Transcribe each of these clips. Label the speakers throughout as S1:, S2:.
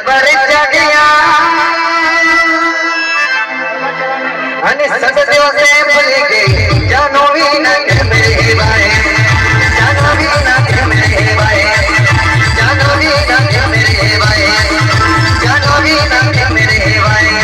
S1: પર જગ્યા અને સદસ્યો સે ભૂલ ગઈ જાનો વિના કે મેરે ભાઈ જાનો વિના કે મેરે ભાઈ જાનો વિના કે મેરે ભાઈ જાનો વિના કે મેરે ભાઈ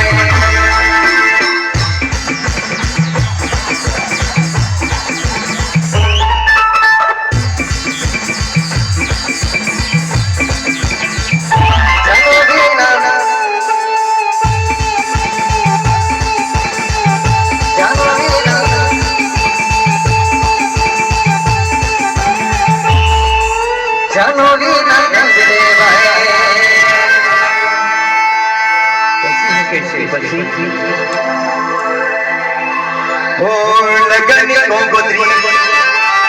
S1: लगन को गोत्री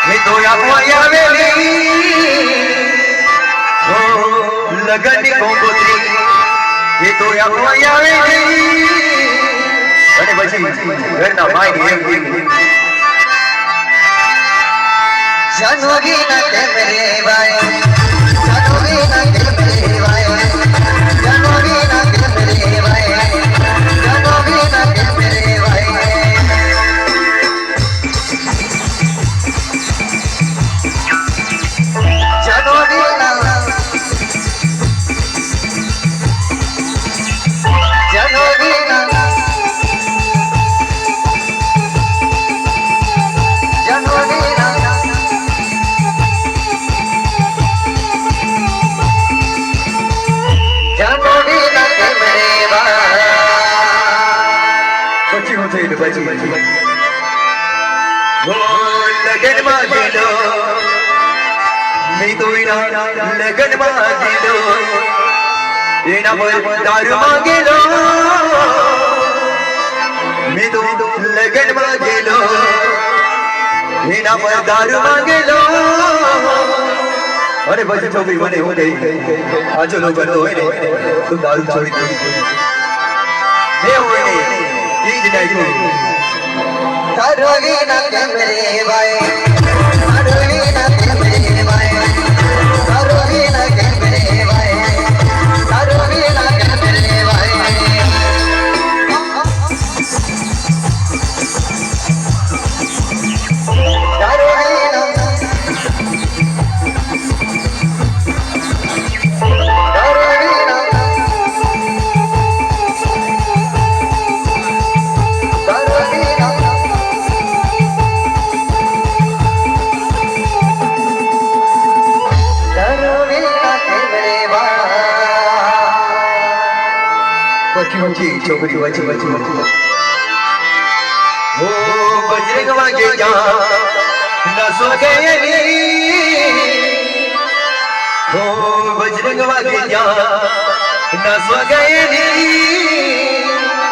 S1: ये तो आया वेली हो लगन को गोत्री ये तो आया वेली अरे बची घरना भाई जानोगी ना के मेरे भाई जानोगी ना के मेरे भाई जानोगी ना के मेरे भाई जानोगी ना के मेरे भाई लगन मांगेलो नहीं तो लगन मांगेलो एना पर दारू मांगेलो मैं तो लगन मांगेलो एना पर दारू मांगेलो अरे बच्चे छोकरी बने हो गई आज लोग करते हो तुम दारू छोड़ी दो ये हो नहीं चीज नहीं करोगी ना के मेरे भाई करोगी ना के मेरे भाई करोगी ना के मेरे भाई करोगी ना के मेरे भाई करोगी ना छोकरी बची बची हो बजरंग वागे जा न सो गए हो बजरंग वागे जा न सो गए